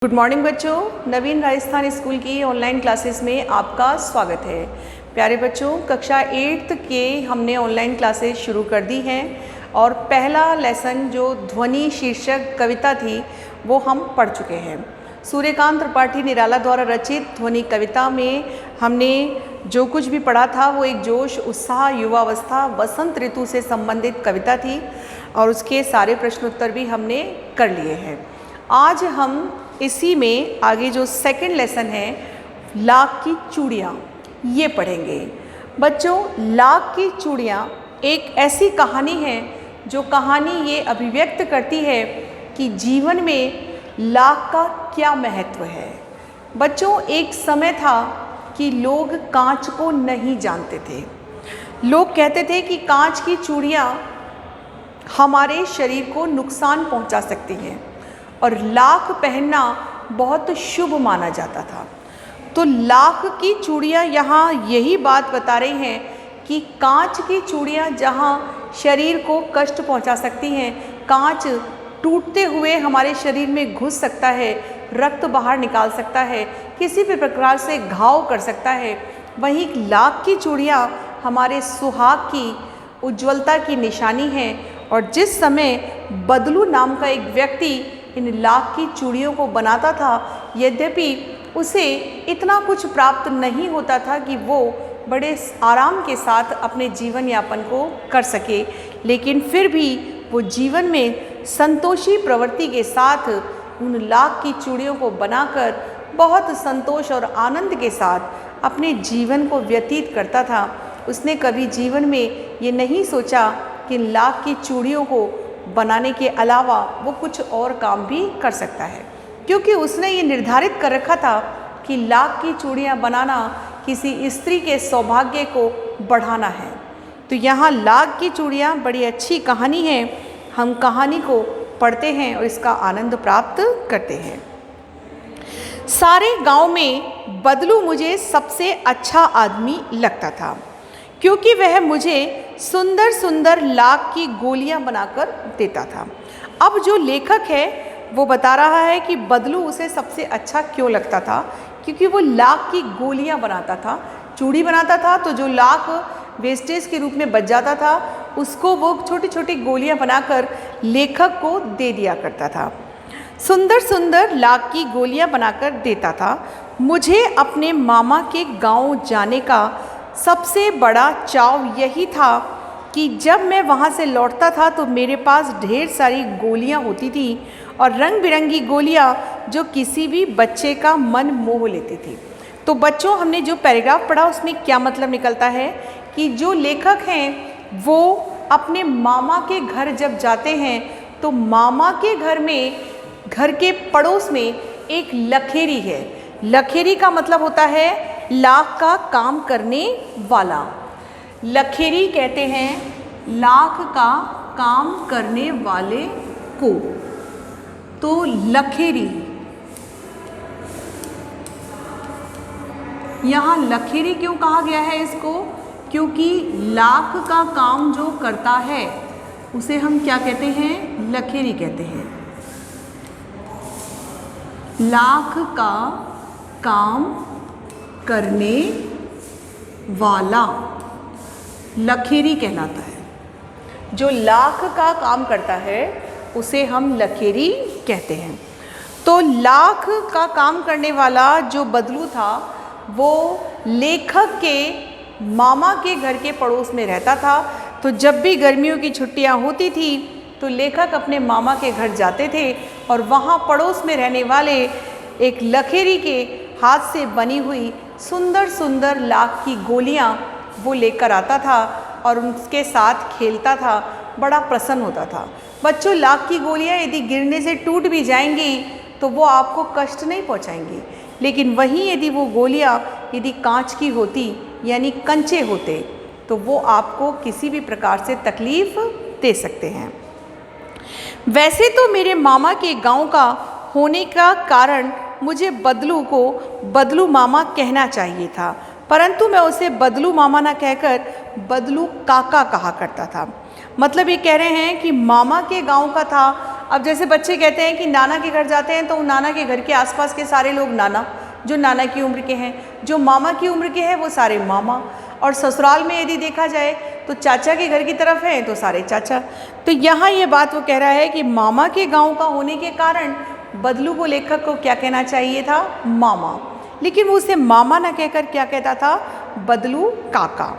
Good morning बच्चों, नवीन Rajasthan school की online classes में आपका स्वागत है। प्यारे बच्चों, कक्षा 8th के हमने ऑनलाइन क्लासेस शुरू कर दी हैं और पहला लेसन जो ध्वनि शीर्षक कविता थी वो हम पढ़ चुके हैं। सूर्यकांत त्रिपाठी निराला द्वारा रचित ध्वनि कविता में हमने जो कुछ भी पढ़ा था वो एक जोश, उत्साह, युवावस्था, वसंत ऋतु से संबंधित कविता थी और उसके सारे प्रश्नोत्तर भी हमने कर लिए हैं। आज हम इसी में आगे जो सेकंड लेसन है लाख की चूड़ियाँ, ये पढ़ेंगे। बच्चों, लाख की चूड़ियाँ एक ऐसी कहानी है जो कहानी ये अभिव्यक्त करती है कि जीवन में लाख का क्या महत्व है। बच्चों, एक समय था कि लोग कांच को नहीं जानते थे। लोग कहते थे कि कांच की चूड़ियाँ हमारे शरीर को नुकसान पहुंचा सकती हैं और लाख पहनना बहुत शुभ माना जाता था। तो लाख की चूड़ियाँ यहाँ यही बात बता रही हैं कि कांच की चूड़ियाँ जहाँ शरीर को कष्ट पहुँचा सकती हैं, कांच टूटते हुए हमारे शरीर में घुस सकता है, रक्त बाहर निकाल सकता है, किसी भी प्रकार से घाव कर सकता है, वहीं लाख की चूड़ियाँ हमारे सुहाग की उज्ज्वलता की निशानी है। और जिस समय बदलू नाम का एक व्यक्ति इन लाख की चूड़ियों को बनाता था, यद्यपि उसे इतना कुछ प्राप्त नहीं होता था कि वो बड़े आराम के साथ अपने जीवन यापन को कर सके, लेकिन फिर भी वो जीवन में संतोषी प्रवृत्ति के साथ उन लाख की चूड़ियों को बनाकर बहुत संतोष और आनंद के साथ अपने जीवन को व्यतीत करता था। उसने कभी जीवन में ये नहीं सोचा कि लाख की चूड़ियों को बनाने के अलावा वो कुछ और काम भी कर सकता है, क्योंकि उसने ये निर्धारित कर रखा था कि लाख की चूड़ियाँ बनाना किसी स्त्री के सौभाग्य को बढ़ाना है। तो यहाँ लाख की चूड़ियाँ बड़ी अच्छी कहानी है। हम कहानी को पढ़ते हैं और इसका आनंद प्राप्त करते हैं। सारे गांव में बदलू मुझे सबसे अच्छा आदमी लगता था, क्योंकि वह मुझे सुंदर सुंदर लाख की गोलियां बनाकर देता था। अब जो लेखक है वो बता रहा है कि बदलू उसे सबसे अच्छा क्यों लगता था, क्योंकि वो लाख की गोलियां बनाता था, चूड़ी बनाता था। तो जो लाख वेस्टेज के रूप में बच जाता था उसको वो छोटी छोटी गोलियां बनाकर लेखक को दे दिया करता था। सुंदर सुंदर लाख की गोलियां बनाकर देता था। मुझे अपने मामा के गाँव जाने का सबसे बड़ा चाव यही था कि जब मैं वहाँ से लौटता था तो मेरे पास ढेर सारी गोलियाँ होती थी और रंग बिरंगी गोलियाँ जो किसी भी बच्चे का मन मोह लेती थी। तो बच्चों, हमने जो पैराग्राफ पढ़ा उसमें क्या मतलब निकलता है कि जो लेखक हैं वो अपने मामा के घर जब जाते हैं तो मामा के घर में, घर के पड़ोस में एक लखेरी है। लखेरी का मतलब होता है लाख का काम करने वाला। लखेरी कहते हैं लाख का काम करने वाले को। तो लखेरी, यहाँ लखेरी क्यों कहा गया है इसको? क्योंकि लाख का काम जो करता है उसे हम क्या कहते हैं? लखेरी कहते हैं। लाख का काम करने वाला लखेरी कहलाता है। जो लाख का काम करता है उसे हम लखेरी कहते हैं। तो लाख का काम करने वाला जो बदलू था वो लेखक के मामा के घर के पड़ोस में रहता था। तो जब भी गर्मियों की छुट्टियां होती थी तो लेखक अपने मामा के घर जाते थे और वहाँ पड़ोस में रहने वाले एक लखेरी के हाथ से बनी हुई सुंदर सुंदर लाख की गोलियां वो लेकर आता था और उनके साथ खेलता था, बड़ा प्रसन्न होता था। बच्चों, लाख की गोलियां यदि गिरने से टूट भी जाएंगी तो वो आपको कष्ट नहीं पहुंचाएंगी, लेकिन वहीं यदि वो गोलियां यदि कांच की होती यानी कंचे होते तो वो आपको किसी भी प्रकार से तकलीफ दे सकते हैं। वैसे तो मेरे मामा के गाँव का होने का कारण मुझे बदलू को बदलू मामा कहना चाहिए था, परंतु मैं उसे बदलू मामा ना कहकर बदलू काका कहा करता था। मतलब ये कह रहे हैं कि मामा के गांव का था अब जैसे बच्चे कहते हैं कि नाना के घर जाते हैं तो नाना के घर के आसपास के सारे लोग नाना, जो नाना की उम्र के हैं, जो मामा की उम्र के हैं वो सारे मामा, और ससुराल में यदि देखा जाए तो चाचा के घर की तरफ हैं तो सारे चाचा। तो यहाँ ये बात वो कह रहा है कि मामा के गांव का होने के कारण बदलू को लेखक को क्या कहना चाहिए था, मामा, लेकिन वो उसे मामा न कहकर क्या कहता था, बदलू काका।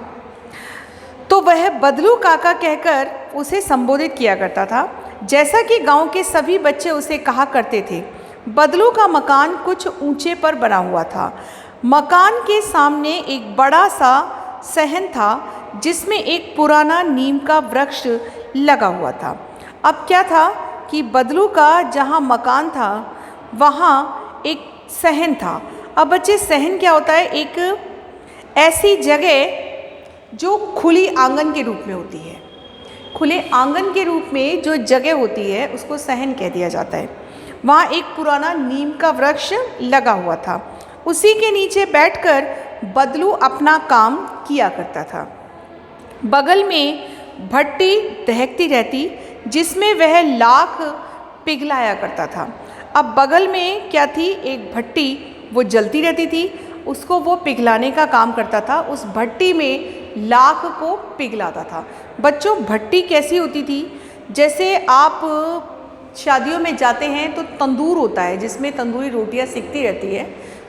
तो वह बदलू काका कहकर उसे संबोधित किया करता था, जैसा कि गांव के सभी बच्चे उसे कहा करते थे। बदलू का मकान कुछ ऊंचे पर बना हुआ था। मकान के सामने एक बड़ा सा सहन था जिसमें एक पुराना नीम का वृक्ष लगा हुआ था। अब क्या था कि बदलू का जहाँ मकान था वहाँ एक सहन था। अब बच्चे, सहन क्या होता है, एक ऐसी जगह जो खुली आंगन के रूप में होती है। खुले आंगन के रूप में जो जगह होती है उसको सहन कह दिया जाता है। वहाँ एक पुराना नीम का वृक्ष लगा हुआ था। उसी के नीचे बैठकर बदलू अपना काम किया करता था। बगल में भट्टी दहकती रहती जिसमें वह लाख पिघलाया करता था। अब बगल में क्या थी, एक भट्टी, वो जलती रहती थी, उसको वो पिघलाने का काम करता था। उस भट्टी में लाख को पिघलाता था। बच्चों, भट्टी कैसी होती थी, जैसे आप शादियों में जाते हैं तो तंदूर होता है जिसमें तंदूरी रोटियां सिकती रहती है,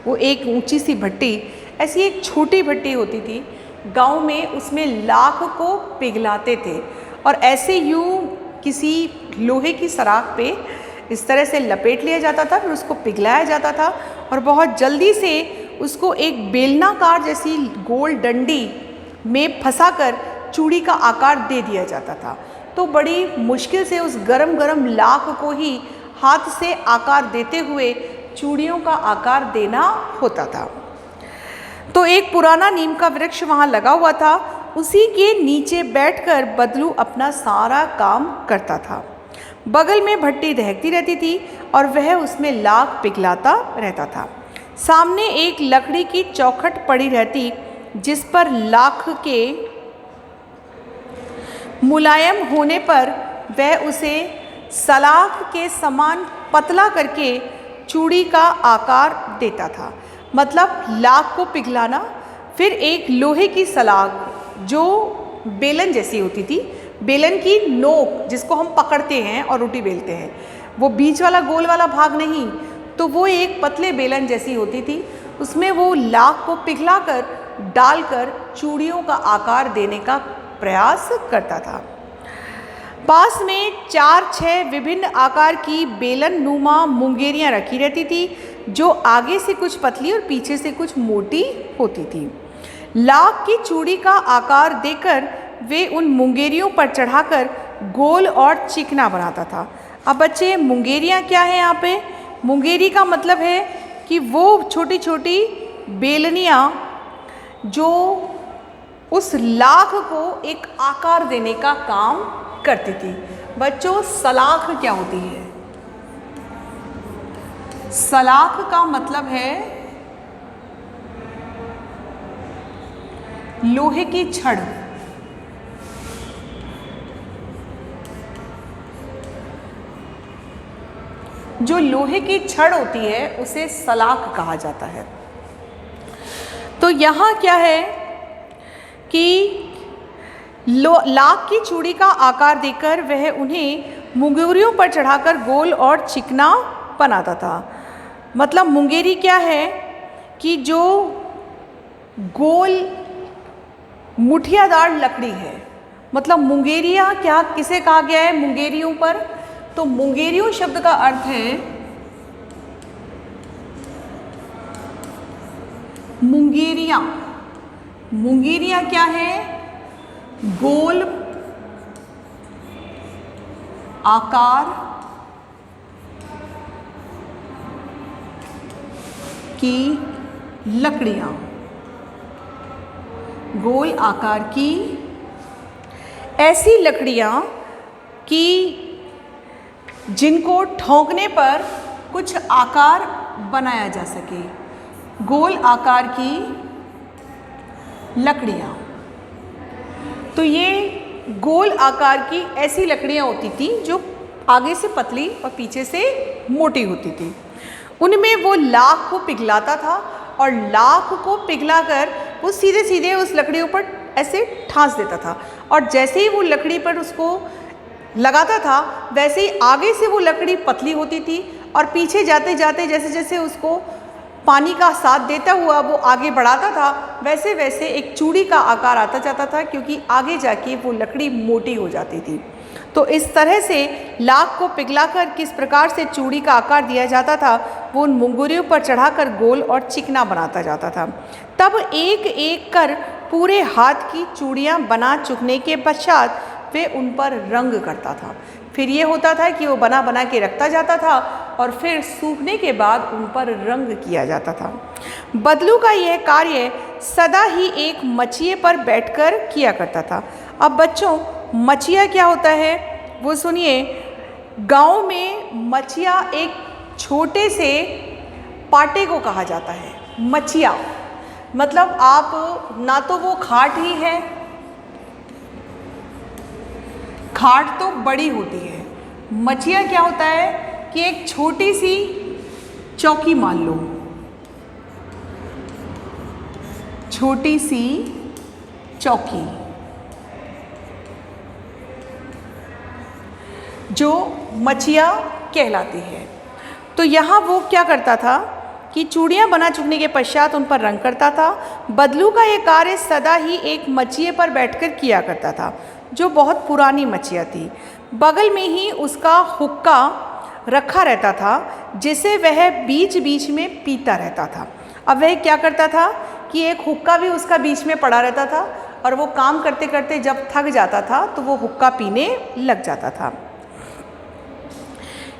वो एक ऊंची सी भट्टी, ऐसी एक छोटी भट्टी होती थी गांव में, उसमें लाख को पिघलाते थे। और ऐसे यूं किसी लोहे की सराख पे इस तरह से लपेट लिया जाता था, फिर उसको पिघलाया जाता था और बहुत जल्दी से उसको एक बेलनाकार जैसी गोल डंडी में फंसाकर चूड़ी का आकार दे दिया जाता था। तो बड़ी मुश्किल से उस गरम गरम लाख को ही हाथ से आकार देते हुए चूड़ियों का आकार देना होता था। तो एक पुराना नीम का वृक्ष वहाँ लगा हुआ था, उसी के नीचे बैठकर बदलू अपना सारा काम करता था। बगल में भट्टी दहकती रहती थी और वह उसमें लाख पिघलाता रहता था। सामने एक लकड़ी की चौखट पड़ी रहती जिस पर लाख के मुलायम होने पर वह उसे सलाख के समान पतला करके चूड़ी का आकार देता था। मतलब लाख को पिघलाना, फिर एक लोहे की सलाख जो बेलन जैसी होती थी, बेलन की नोक जिसको हम पकड़ते हैं और रोटी बेलते हैं, वो बीच वाला गोल वाला भाग नहीं, तो वो एक पतले बेलन जैसी होती थी, उसमें वो लाख को पिघलाकर डालकर चूड़ियों का आकार देने का प्रयास करता था। पास में 4-6 विभिन्न आकार की बेलन नुमा मुंगेरियां रखी रहती थी जो आगे से कुछ पतली और पीछे से कुछ मोटी होती थी। लाख की चूड़ी का आकार देकर वे उन मुंगेरियों पर चढ़ाकर गोल और चिकना बनाता था। अब बच्चे, मुंगेरियां क्या है यहाँ पे? मुंगेरी का मतलब है कि वो छोटी छोटी बेलनियाँ जो उस लाख को एक आकार देने का काम करती थी। बच्चों, सलाख क्या होती है? सलाख का मतलब है लोहे की छड़। जो लोहे की छड़ होती है उसे सलाख कहा जाता है। तो यहाँ क्या है कि लाख की चूड़ी का आकार देकर वह उन्हें मुंगेरियों पर चढ़ाकर गोल और चिकना बनाता था। मतलब मुंगेरी क्या है कि जो गोल मुठियादार लकड़ी है, मतलब मुंगेरियाँ क्या किसे कहा गया है? मुंगेरियों पर। तो मुंगेरियों शब्द का अर्थ है मुंगेरियाँ। मुंगेरियाँ क्या है? गोल आकार की लकड़ियाँ, गोल आकार की ऐसी लकड़ियाँ कि जिनको ठोकने पर कुछ आकार बनाया जा सके। गोल आकार की लकड़ियाँ। तो ये गोल आकार की ऐसी लकड़ियाँ होती थी जो आगे से पतली और पीछे से मोटी होती थी। उनमें वो लाख को पिघलाता था और लाख को पिघलाकर वो सीधे सीधे उस लकड़ियों पर ऐसे ठास देता था, और जैसे ही वो लकड़ी पर उसको लगाता था वैसे ही आगे से वो लकड़ी पतली होती थी और पीछे जाते जाते जैसे जैसे उसको पानी का साथ देता हुआ वो आगे बढ़ाता था वैसे वैसे एक चूड़ी का आकार आता जाता था, क्योंकि आगे जाके वो लकड़ी मोटी हो जाती थी। तो इस तरह से लाख को पिघलाकर किस प्रकार से चूड़ी का आकार दिया जाता था वो उन मुंगुरियों पर चढ़ाकर गोल और चिकना बनाता जाता था। तब एक एक कर पूरे हाथ की चूड़ियाँ बना चुकने के पश्चात वे उन पर रंग करता था। फिर ये होता था कि वो बना बना के रखता जाता था और फिर सूखने के बाद उन पर रंग किया जाता था। बदलू का यह कार्य सदा ही एक मचिए पर बैठकर किया करता था। अब बच्चों, मचिया क्या होता है वो सुनिए। गांव में मचिया एक छोटे से पाटे को कहा जाता है। मचिया मतलब आप ना तो वो खाट ही है, खाट तो बड़ी होती है। मचिया क्या होता है कि एक छोटी सी चौकी मान लो, छोटी सी चौकी जो मचिया कहलाती है। तो यहाँ वो क्या करता था कि चूड़ियाँ बना चुकने के पश्चात उन पर रंग करता था। बदलू का ये कार्य सदा ही एक मचिए पर बैठकर किया करता था, जो बहुत पुरानी मचिया थी। बगल में ही उसका हुक्का रखा रहता था, जिसे वह बीच बीच में पीता रहता था। अब वह क्या करता था कि एक हुक्का भी उसका बीच में पड़ा रहता था, और वो काम करते करते जब थक जाता था तो वो हुक्का पीने लग जाता था।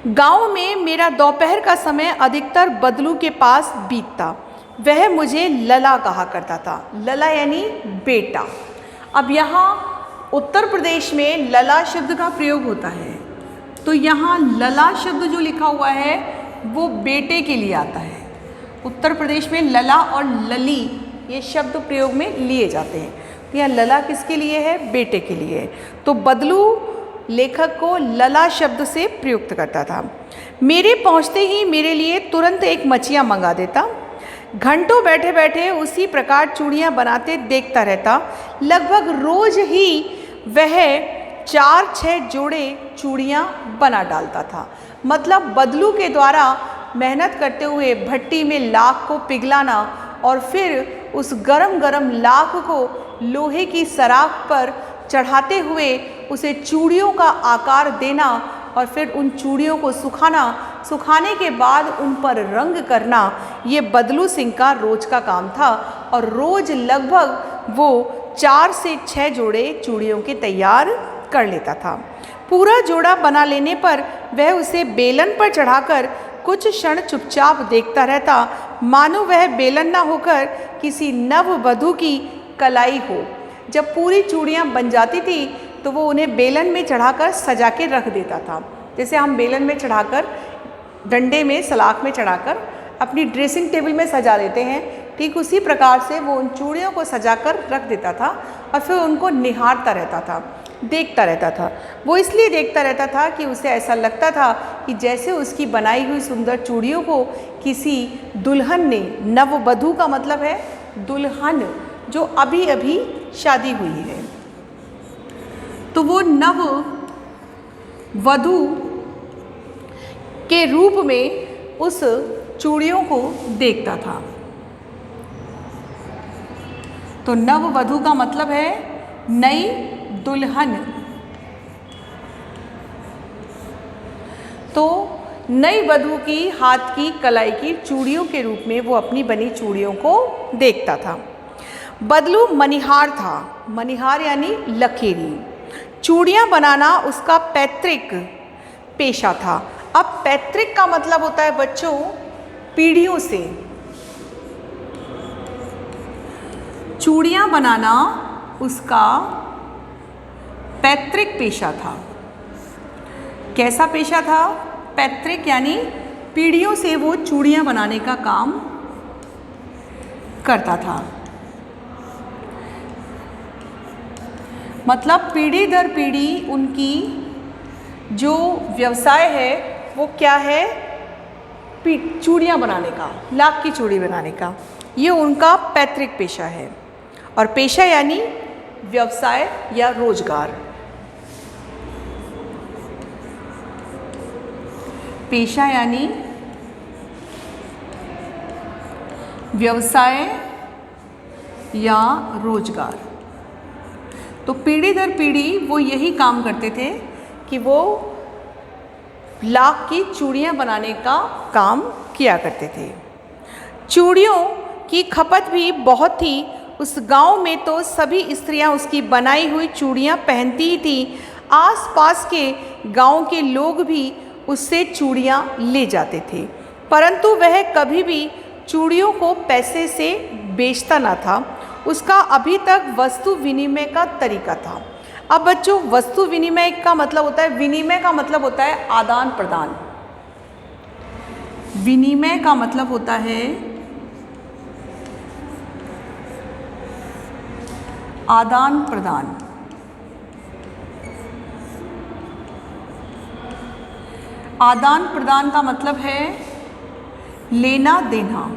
गांव में मेरा दोपहर का समय अधिकतर बदलू के पास बीतता। वह मुझे लला कहा करता था। लला यानी बेटा। अब यहाँ उत्तर प्रदेश में लला शब्द का प्रयोग होता है, तो यहाँ लला शब्द जो लिखा हुआ है वो बेटे के लिए आता है। उत्तर प्रदेश में लला और लली ये शब्द प्रयोग में लिए जाते हैं। तो यहाँ लला किसके लिए है? बेटे के लिए। तो बदलू लेखक को लला शब्द से प्रयुक्त करता था। मेरे पहुँचते ही मेरे लिए तुरंत एक मचिया मंगा देता। घंटों बैठे बैठे उसी प्रकार चूड़ियाँ बनाते देखता रहता। लगभग रोज ही वह 4-6 जोड़े चूड़ियाँ बना डालता था। मतलब बदलू के द्वारा मेहनत करते हुए भट्टी में लाख को पिघलाना और फिर उस गरम गरम लाख को लोहे की सराख पर चढ़ाते हुए उसे चूड़ियों का आकार देना और फिर उन चूड़ियों को सुखाना, सुखाने के बाद उन पर रंग करना, ये बदलू सिंह का रोज का काम था। और रोज लगभग वो 4 से 6 जोड़े चूड़ियों के तैयार कर लेता था। पूरा जोड़ा बना लेने पर वह उसे बेलन पर चढ़ाकर कुछ क्षण चुपचाप देखता रहता, मानो वह बेलन ना होकर किसी नववधू की कलाई हो। जब पूरी चूड़ियाँ बन जाती थी तो वो उन्हें बेलन में चढ़ाकर सजा के रख देता था। जैसे हम बेलन में चढ़ाकर, डंडे में, सलाख में चढ़ाकर अपनी ड्रेसिंग टेबल में सजा देते हैं, ठीक उसी प्रकार से वो उन चूड़ियों को सजाकर रख देता था और फिर उनको निहारता रहता था, देखता रहता था। वो इसलिए देखता रहता था कि उसे ऐसा लगता था कि जैसे उसकी बनाई हुई सुंदर चूड़ियों को किसी दुल्हन ने, नववधू का मतलब है दुल्हन जो अभी अभी शादी हुई है, तो वो नव वधू के रूप में उस चूड़ियों को देखता था। तो नव वधू का मतलब है नई दुल्हन। तो नई वधू की हाथ की कलाई की चूड़ियों के रूप में वो अपनी बनी चूड़ियों को देखता था। बदलू मनिहार था। मनिहार यानी लकीरी। चूड़ियाँ बनाना उसका पैतृक पेशा था। अब पैतृक का मतलब होता है बच्चों पीढ़ियों से। चूड़ियाँ बनाना उसका पैतृक पेशा था। कैसा पेशा था? पैतृक यानी पीढ़ियों से वो चूड़ियाँ बनाने का काम करता था। मतलब पीढ़ी दर पीढ़ी उनकी जो व्यवसाय है वो क्या है? चूड़ियाँ बनाने का, लाख की चूड़ी बनाने का, ये उनका पैतृक पेशा है। और पेशा यानी व्यवसाय या रोजगार। पेशा यानी व्यवसाय या रोजगार। तो पीढ़ी दर पीढ़ी वो यही काम करते थे कि वो लाख की चूड़ियाँ बनाने का काम किया करते थे। चूड़ियों की खपत भी बहुत थी। उस गांव में तो सभी स्त्रियां उसकी बनाई हुई चूड़ियाँ पहनती ही थी। आसपास के गांव के लोग भी उससे चूड़ियाँ ले जाते थे, परंतु वह कभी भी चूड़ियों को पैसे से बेचता ना था। उसका अभी तक वस्तु विनिमय का तरीका था। अब बच्चों, वस्तु विनिमय का मतलब होता है, विनिमय का मतलब होता है आदान प्रदान। विनिमय का मतलब होता है आदान प्रदान। आदान प्रदान का मतलब है लेना देना।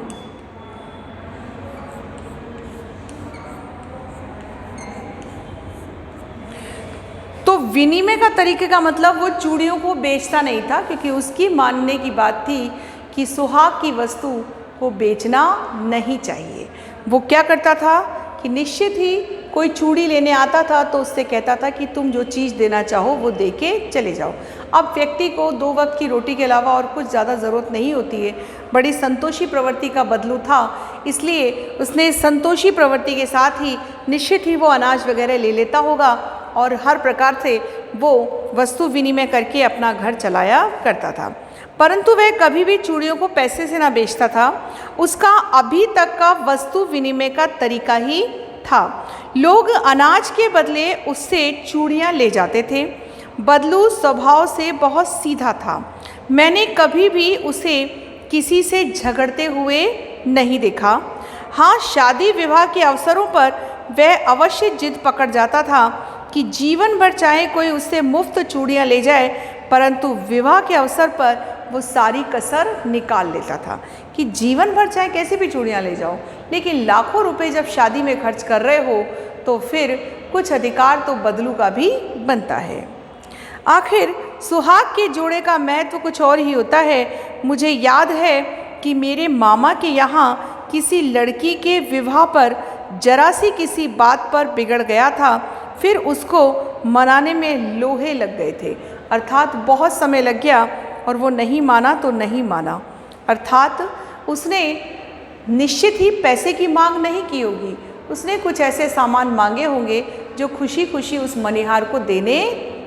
तो विनिमय का तरीके का मतलब वो चूड़ियों को बेचता नहीं था, क्योंकि उसकी मानने की बात थी कि सुहाग की वस्तु को बेचना नहीं चाहिए। वो क्या करता था कि निश्चित ही कोई चूड़ी लेने आता था तो उससे कहता था कि तुम जो चीज़ देना चाहो वो दे के चले जाओ। अब व्यक्ति को 2 वक्त की रोटी के अलावा और कुछ ज़्यादा ज़रूरत नहीं होती है। बड़ी संतोषी प्रवृत्ति का बदलू था, इसलिए उसने संतोषी प्रवृत्ति के साथ ही निश्चित ही वो अनाज वगैरह ले लेता होगा और हर प्रकार से वो वस्तु विनिमय करके अपना घर चलाया करता था। परंतु वह कभी भी चूड़ियों को पैसे से ना बेचता था। उसका अभी तक का वस्तु विनिमय का तरीका ही था। लोग अनाज के बदले उससे चूड़ियाँ ले जाते थे। बदलू स्वभाव से बहुत सीधा था। मैंने कभी भी उसे किसी से झगड़ते हुए नहीं देखा। हाँ, शादी विवाह के अवसरों पर वह अवश्य जिद पकड़ जाता था कि जीवन भर चाहे कोई उससे मुफ्त चूड़ियाँ ले जाए, परंतु विवाह के अवसर पर वो सारी कसर निकाल लेता था कि जीवन भर चाहे कैसे भी चूड़ियाँ ले जाओ, लेकिन लाखों रुपए जब शादी में खर्च कर रहे हो तो फिर कुछ अधिकार तो बदलू का भी बनता है। आखिर सुहाग के जोड़े का महत्व कुछ और ही होता है। मुझे याद है कि मेरे मामा के यहाँ किसी लड़की के विवाह पर जरा सी किसी बात पर बिगड़ गया था, फिर उसको मनाने में लोहे लग गए थे। अर्थात बहुत समय लग गया और वो नहीं माना तो नहीं माना। अर्थात उसने निश्चित ही पैसे की मांग नहीं की होगी, उसने कुछ ऐसे सामान मांगे होंगे जो खुशी खुशी उस मनिहार को देने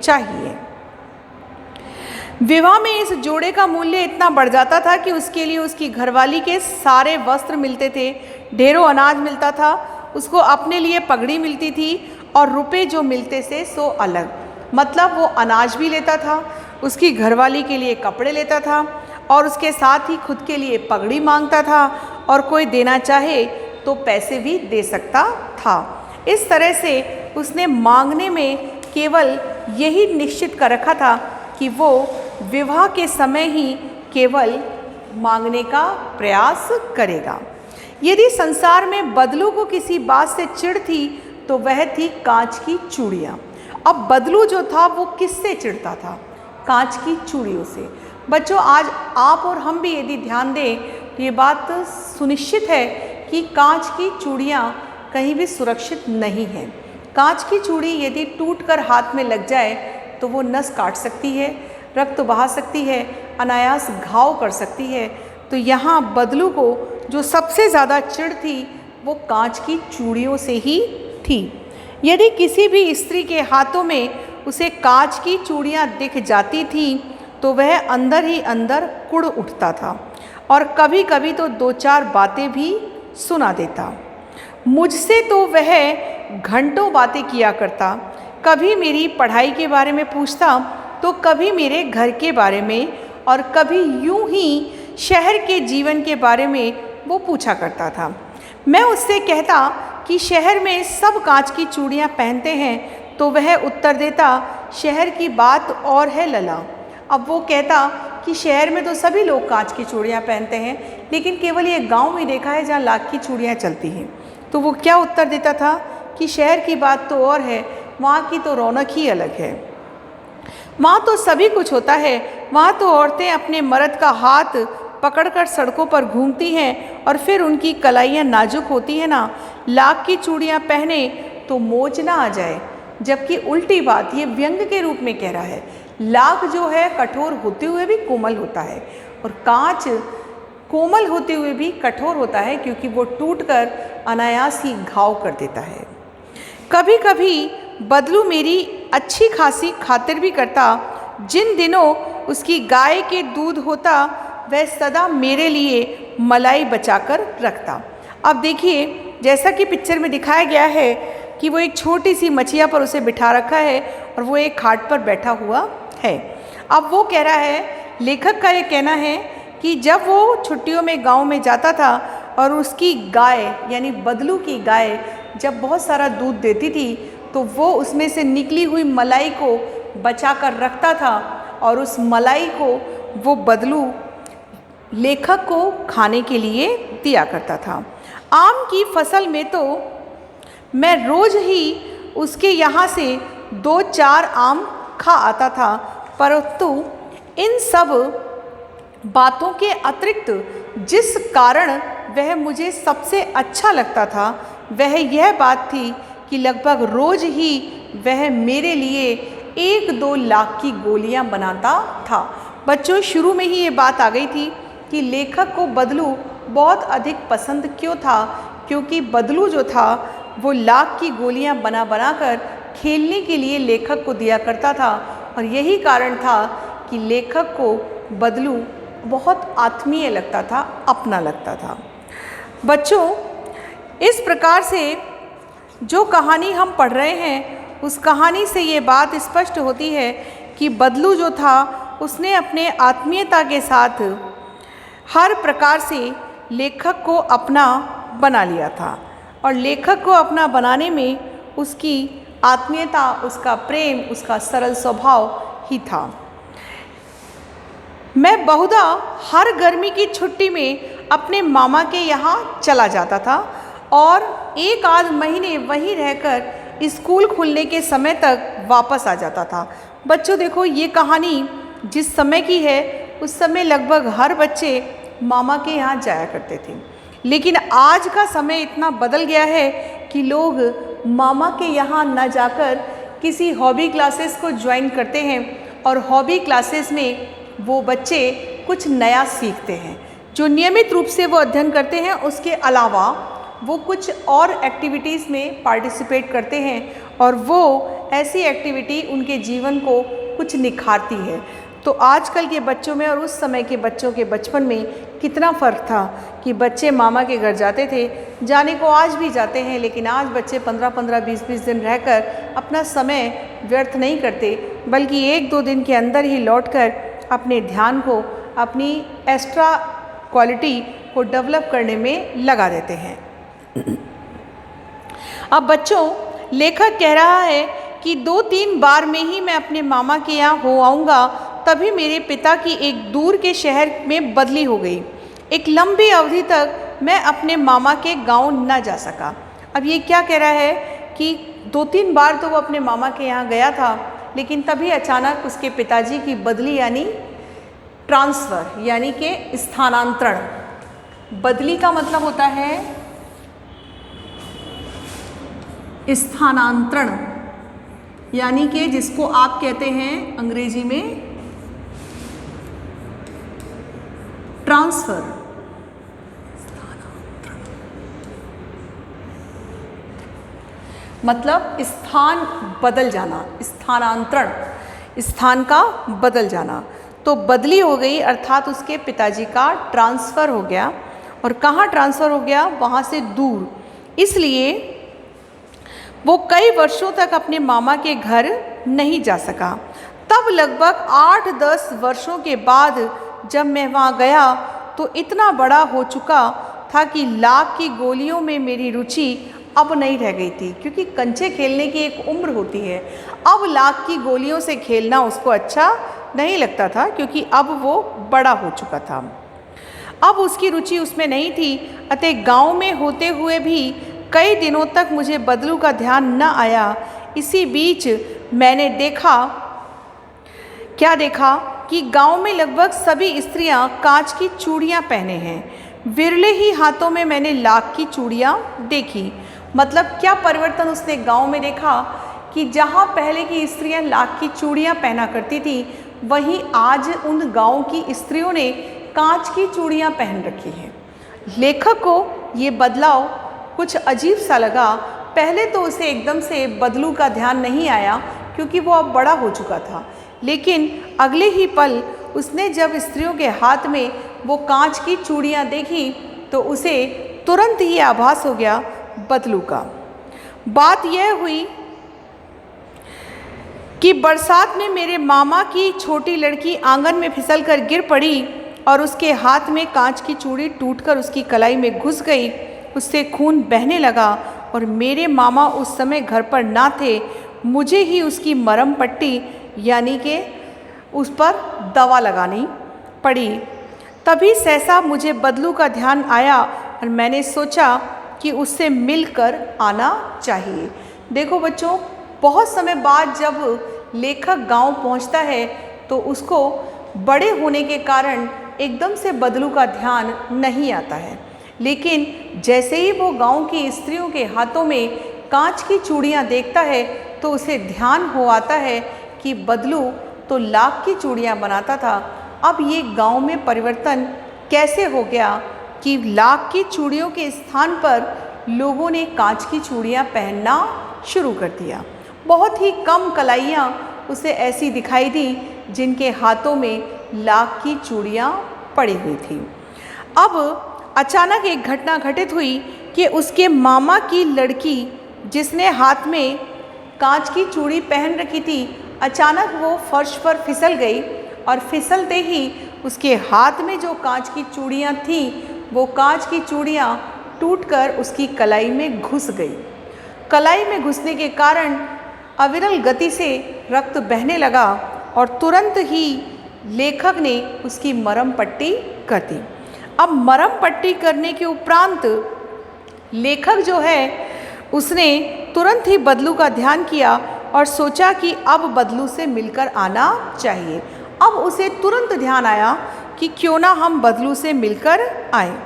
चाहिए। विवाह में इस जोड़े का मूल्य इतना बढ़ जाता था कि उसके लिए उसकी घरवाली के सारे वस्त्र मिलते थे, ढेरों अनाज मिलता था, उसको अपने लिए पगड़ी मिलती थी और रुपए जो मिलते थे सो अलग। मतलब वो अनाज भी लेता था, उसकी घरवाली के लिए कपड़े लेता था और उसके साथ ही खुद के लिए पगड़ी मांगता था, और कोई देना चाहे तो पैसे भी दे सकता था। इस तरह से उसने मांगने में केवल यही निश्चित कर रखा था कि वो विवाह के समय ही केवल मांगने का प्रयास करेगा। यदि संसार में बदलू को किसी बात से चिढ़ थी तो वह थी कांच की चूड़ियाँ। अब बदलू जो था वो किससे चिढ़ता था? कांच की चूड़ियों से। बच्चों, आज आप और हम भी यदि ध्यान दें तो ये बात सुनिश्चित है कि कांच की चूड़ियाँ कहीं भी सुरक्षित नहीं हैं। कांच की चूड़ी यदि टूटकर हाथ में लग जाए तो वो नस काट सकती है, रक्त बहा सकती है, अनायास घाव कर सकती है। तो यहाँ बदलू को जो सबसे ज़्यादा चिढ़ थी वो कांच की चूड़ियों से ही थी। यदि किसी भी स्त्री के हाथों में उसे कांच की चूड़ियाँ दिख जाती थी तो वह अंदर ही अंदर कुढ़ उठता था और कभी कभी तो 2-4 बातें भी सुना देता। मुझसे तो वह घंटों बातें किया करता। कभी मेरी पढ़ाई के बारे में पूछता तो कभी मेरे घर के बारे में, और कभी यूं ही शहर के जीवन के बारे में वो पूछा करता था। मैं उससे कहता कि शहर में सब कांच की चूड़ियाँ पहनते हैं तो वह उत्तर देता, शहर की बात और है लला। अब वो कहता कि शहर में तो सभी लोग कांच की चूड़ियाँ पहनते हैं, लेकिन केवल ये गांव में देखा है जहाँ लाख की चूड़ियाँ चलती हैं। तो वो क्या उत्तर देता था कि शहर की बात तो और है, वहाँ की तो रौनक ही अलग है। वहाँ तो सभी कुछ होता है, वहाँ तो औरतें अपने मर्द का हाथ पकड़कर सड़कों पर घूमती हैं और फिर उनकी कलाइयाँ नाजुक होती हैं ना, लाख की चूड़ियाँ पहने तो मोच ना आ जाए। जबकि उल्टी बात ये व्यंग के रूप में कह रहा है, लाख जो है कठोर होते हुए भी कोमल होता है और कांच कोमल होते हुए भी कठोर होता है, क्योंकि वो टूटकर अनायास ही घाव कर देता है। कभी कभी बदलू मेरी अच्छी खासी खातिर भी करता, जिन दिनों उसकी गाय के दूध होता वह सदा मेरे लिए मलाई बचाकर रखता। अब देखिए, जैसा कि पिक्चर में दिखाया गया है कि वो एक छोटी सी मछिया पर उसे बिठा रखा है और वो एक खाट पर बैठा हुआ है। अब वो कह रहा है, लेखक का ये कहना है कि जब वो छुट्टियों में गांव में जाता था और उसकी गाय यानी बदलू की गाय जब बहुत सारा दूध देती थी, तो वो उसमें से निकली हुई मलाई को बचा कर रखता था और उस मलाई को वो बदलू लेखक को खाने के लिए दिया करता था। आम की फसल में तो मैं रोज़ ही उसके यहाँ से 2-4 आम खा आता था, परंतु इन सब बातों के अतिरिक्त जिस कारण वह मुझे सबसे अच्छा लगता था वह यह बात थी कि लगभग रोज़ ही वह मेरे लिए 1-2 लाख की गोलियां बनाता था। बच्चों, शुरू में ही ये बात आ गई थी कि लेखक को बदलू बहुत अधिक पसंद क्यों था, क्योंकि बदलू जो था वो लाख की गोलियां बना बना कर खेलने के लिए लेखक को दिया करता था और यही कारण था कि लेखक को बदलू बहुत आत्मीय लगता था, अपना लगता था। बच्चों, इस प्रकार से जो कहानी हम पढ़ रहे हैं उस कहानी से ये बात स्पष्ट होती है कि बदलू जो था उसने अपने आत्मीयता के साथ हर प्रकार से लेखक को अपना बना लिया था और लेखक को अपना बनाने में उसकी आत्मीयता, उसका प्रेम, उसका सरल स्वभाव ही था। मैं बहुधा हर गर्मी की छुट्टी में अपने मामा के यहाँ चला जाता था और 1-8 महीने वहीं रहकर स्कूल खुलने के समय तक वापस आ जाता था। बच्चों देखो, ये कहानी जिस समय की है उस समय लगभग हर बच्चे मामा के यहाँ जाया करते थे, लेकिन आज का समय इतना बदल गया है कि लोग मामा के यहाँ न जाकर किसी हॉबी क्लासेस को ज्वाइन करते हैं और हॉबी क्लासेस में वो बच्चे कुछ नया सीखते हैं। जो नियमित रूप से वो अध्ययन करते हैं उसके अलावा वो कुछ और एक्टिविटीज़ में पार्टिसिपेट करते हैं और वो ऐसी एक्टिविटी उनके जीवन को कुछ निखारती है। तो आजकल के बच्चों में और उस समय के बच्चों के बचपन में कितना फ़र्क था कि बच्चे मामा के घर जाते थे, जाने को आज भी जाते हैं, लेकिन आज बच्चे 15-15, 20-20 दिन रहकर अपना समय व्यर्थ नहीं करते, बल्कि 1-2 दिन के अंदर ही लौटकर अपने ध्यान को, अपनी एक्स्ट्रा क्वालिटी को डेवलप करने में लगा देते हैं। अब बच्चों, लेखक कह रहा है कि 2-3 बार में ही मैं अपने मामा के यहाँ हो आऊँगा, तभी मेरे पिता की एक दूर के शहर में बदली हो गई। एक लंबी अवधि तक मैं अपने मामा के गांव न जा सका। अब ये क्या कह रहा है कि 2-3 बार तो वो अपने मामा के यहाँ गया था, लेकिन तभी अचानक उसके पिताजी की बदली यानी ट्रांसफ़र यानी कि स्थानांतरण। बदली का मतलब होता है स्थानांतरण, यानी कि जिसको आप कहते हैं अंग्रेजी में ट्रांसफ़र। मतलब स्थान बदल जाना, स्थानांतरण, स्थान का बदल जाना। तो बदली हो गई अर्थात उसके पिताजी का ट्रांसफ़र हो गया। और कहाँ ट्रांसफ़र हो गया? वहाँ से दूर। इसलिए वो कई वर्षों तक अपने मामा के घर नहीं जा सका। तब लगभग 8-10 वर्षों के बाद जब मैं वहाँ गया तो इतना बड़ा हो चुका था कि लाख की गोलियों में मेरी रुचि अब नहीं रह गई थी, क्योंकि कंचे खेलने की एक उम्र होती है। अब लाख की गोलियों से खेलना उसको अच्छा नहीं लगता था, क्योंकि अब वो बड़ा हो चुका था। अब उसकी रुचि उसमें नहीं थी। अतः गांव में होते हुए भी कई दिनों तक मुझे बदलू का ध्यान न आया। इसी बीच मैंने क्या देखा कि गांव में लगभग सभी स्त्रियां कांच की चूड़ियां पहने हैं। विरले ही हाथों में मैंने लाख की चूड़ियां देखी। मतलब क्या परिवर्तन उसने गांव में देखा कि जहां पहले की स्त्रियां लाख की चूड़ियां पहना करती थी, वहीं आज उन गांव की स्त्रियों ने कांच की चूड़ियां पहन रखी हैं। लेखक को ये बदलाव कुछ अजीब सा लगा। पहले तो उसे एकदम से बदलू का ध्यान नहीं आया, क्योंकि वो अब बड़ा हो चुका था। लेकिन अगले ही पल उसने जब स्त्रियों के हाथ में वो कांच की चूड़ियां देखी, तो उसे तुरंत ही आभास हो गया बदलू का। बात यह हुई कि बरसात में मेरे मामा की छोटी लड़की आंगन में फिसलकर गिर पड़ी और उसके हाथ में कांच की चूड़ी टूटकर उसकी कलाई में घुस गई। उससे खून बहने लगा और मेरे मामा उस समय घर पर ना थे। मुझे ही उसकी मरहम पट्टी यानी कि उस पर दवा लगानी पड़ी। तभी सहसा मुझे बदलू का ध्यान आया और मैंने सोचा कि उससे मिलकर आना चाहिए। देखो बच्चों, बहुत समय बाद जब लेखक गांव पहुंचता है तो उसको बड़े होने के कारण एकदम से बदलू का ध्यान नहीं आता है। लेकिन जैसे ही वो गांव की स्त्रियों के हाथों में कांच की चूड़ियां देखता है तो उसे ध्यान हो आता है कि बदलू तो लाख की चूड़ियां बनाता था। अब ये गांव में परिवर्तन कैसे हो गया कि लाख की चूड़ियों के स्थान पर लोगों ने कांच की चूड़ियां पहनना शुरू कर दिया। बहुत ही कम कलाइयाँ उसे ऐसी दिखाई दी जिनके हाथों में लाख की चूड़ियाँ पड़ी हुई थी। अब अचानक एक घटना घटित हुई कि उसके मामा की लड़की, जिसने हाथ में कांच की चूड़ी पहन रखी थी, अचानक वो फर्श पर फिसल गई और फिसलते ही उसके हाथ में जो कांच की चूड़ियाँ थीं, वो कांच की चूड़ियाँ टूटकर उसकी कलाई में घुस गई। कलाई में घुसने के कारण अविरल गति से रक्त बहने लगा और तुरंत ही लेखक ने उसकी मरहम पट्टी कर दी। अब मरहम पट्टी करने के उपरांत लेखक जो है उसने तुरंत ही बदलू का ध्यान किया और सोचा कि अब बदलू से मिलकर आना चाहिए। अब उसे तुरंत ध्यान आया कि क्यों ना हम बदलू से मिलकर आए।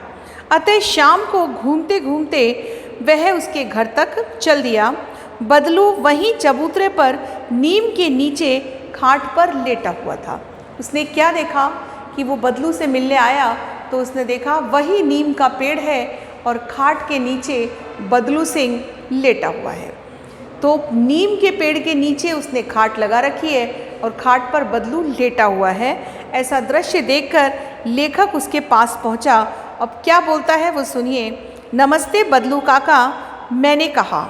अतः शाम को घूमते घूमते वह उसके घर तक चल दिया। बदलू वहीं चबूतरे पर नीम के नीचे खाट पर लेटा हुआ था। उसने क्या देखा कि वो बदलू से मिलने आया तो उसने देखा वही नीम का पेड़ है और खाट के नीचे बदलू सिंह लेटा हुआ है। तो नीम के पेड़ के नीचे उसने खाट लगा रखी है और खाट पर बदलू लेटा हुआ है। ऐसा दृश्य देखकर लेखक उसके पास पहुंचा। अब क्या बोलता है वो सुनिए। नमस्ते बदलू काका, मैंने कहा।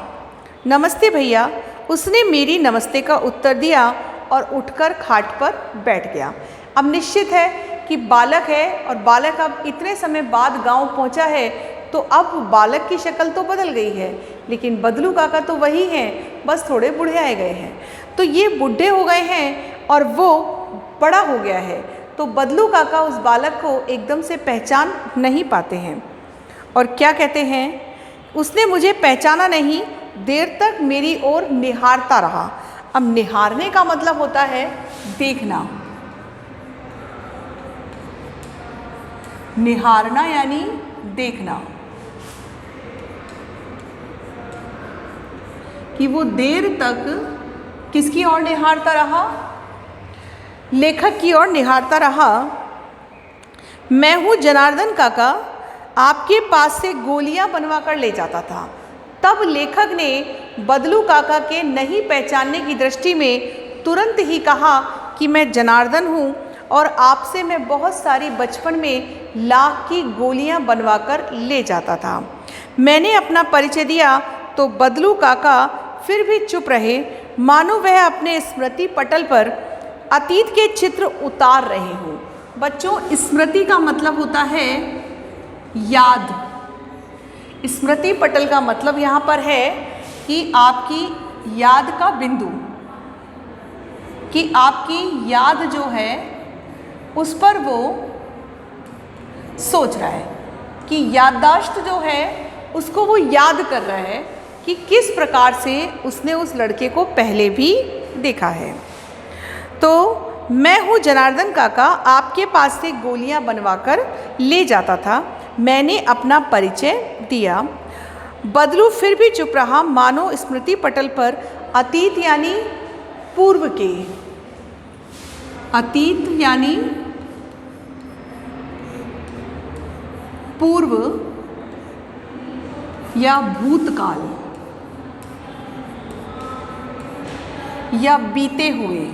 नमस्ते भैया, उसने मेरी नमस्ते का उत्तर दिया और उठकर खाट पर बैठ गया। अब निश्चित है कि बालक है और बालक अब इतने समय बाद गांव पहुंचा है, तो अब बालक की शक्ल तो बदल गई है, लेकिन बदलू काका तो वही हैं, बस थोड़े बूढ़े आए गए हैं। तो ये बूढ़े हो गए हैं और वो बड़ा हो गया है, तो बदलू काका उस बालक को एकदम से पहचान नहीं पाते हैं और क्या कहते हैं, उसने मुझे पहचाना नहीं, देर तक मेरी ओर निहारता रहा। अब निहारने का मतलब होता है देखना, निहारना यानी देखना, कि वो देर तक किसकी ओर निहारता रहा, लेखक की ओर निहारता रहा। मैं हूँ जनार्दन काका, आपके पास से गोलियां बनवा कर ले जाता था। तब लेखक ने बदलू काका के नहीं पहचानने की दृष्टि में तुरंत ही कहा कि मैं जनार्दन हूँ और आपसे मैं बहुत सारी बचपन में लाख की गोलियां बनवाकर ले जाता था। मैंने अपना परिचय दिया तो बदलू काका फिर भी चुप रहे, मानो वह अपने स्मृति पटल पर अतीत के चित्र उतार रहे हों। बच्चों, स्मृति का मतलब होता है याद। स्मृति पटल का मतलब यहाँ पर है कि आपकी याद का बिंदु, कि आपकी याद जो है उस पर वो सोच रहा है, कि याददाश्त जो है उसको वो याद कर रहा है कि किस प्रकार से उसने उस लड़के को पहले भी देखा है। तो मैं हूँ जनार्दन काका, आपके पास से गोलियाँ बनवाकर ले जाता था। मैंने अपना परिचय दिया। बदलू फिर भी चुप रहा, मानो स्मृति पटल पर अतीत यानी पूर्व के, अतीत यानी पूर्व या भूतकाल या बीते हुए,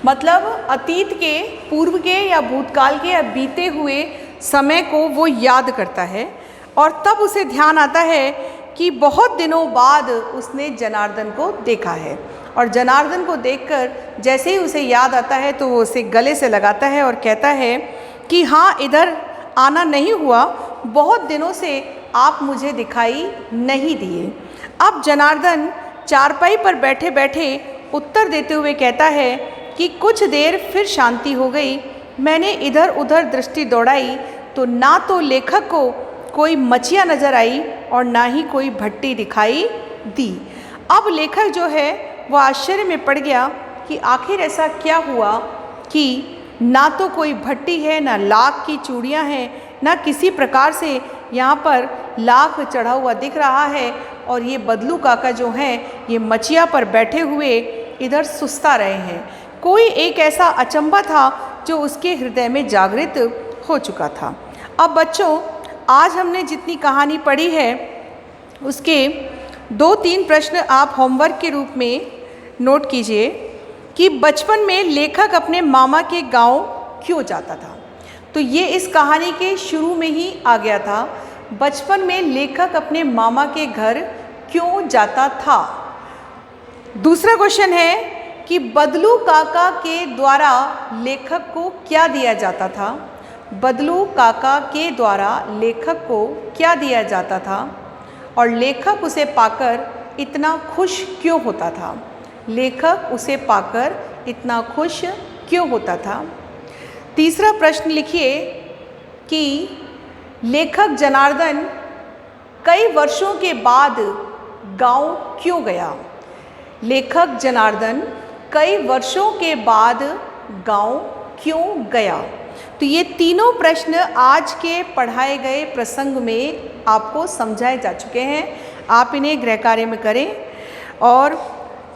मतलब अतीत के, पूर्व के या भूतकाल के या बीते हुए समय को वो याद करता है। और तब उसे ध्यान आता है कि बहुत दिनों बाद उसने जनार्दन को देखा है, और जनार्दन को देखकर जैसे ही उसे याद आता है तो वो उसे गले से लगाता है और कहता है कि हाँ, इधर आना नहीं हुआ, बहुत दिनों से आप मुझे दिखाई नहीं दिए। अब जनार्दन चारपाई पर बैठे बैठे उत्तर देते हुए कहता है कि कुछ देर फिर शांति हो गई। मैंने इधर उधर दृष्टि दौड़ाई तो ना तो लेखक को कोई मछिया नज़र आई और ना ही कोई भट्टी दिखाई दी। अब लेखक जो है वो आश्चर्य में पड़ गया कि आखिर ऐसा क्या हुआ कि ना तो कोई भट्टी है, ना लाख की चूड़ियाँ हैं, ना किसी प्रकार से यहाँ पर लाख चढ़ा हुआ दिख रहा है, और ये बदलू काका जो हैं ये मछिया पर बैठे हुए इधर सुस्ता रहे हैं। कोई एक ऐसा अचंभा था जो उसके हृदय में जागृत हो चुका था। अब बच्चों, आज हमने जितनी कहानी पढ़ी है उसके 2-3 प्रश्न आप होमवर्क के रूप में नोट कीजिए कि बचपन में लेखक अपने मामा के गांव क्यों जाता था। तो ये इस कहानी के शुरू में ही आ गया था। बचपन में लेखक अपने मामा के घर क्यों जाता था। दूसरा क्वेश्चन है कि बदलू काका के द्वारा लेखक को क्या दिया जाता था। बदलू काका के द्वारा लेखक को क्या दिया जाता था और लेखक उसे पाकर इतना खुश क्यों होता था। लेखक उसे पाकर इतना खुश क्यों होता था। तीसरा प्रश्न लिखिए कि लेखक जनार्दन कई वर्षों के बाद गांव क्यों गया। लेखक जनार्दन कई वर्षों के बाद गांव क्यों गया। तो ये तीनों प्रश्न आज के पढ़ाए गए प्रसंग में आपको समझाए जा चुके हैं। आप इन्हें गृह कार्य में करें, और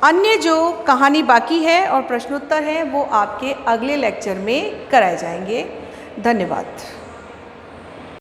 अन्य जो कहानी बाकी है और प्रश्नोत्तर हैं वो आपके अगले लेक्चर में कराए जाएंगे। धन्यवाद।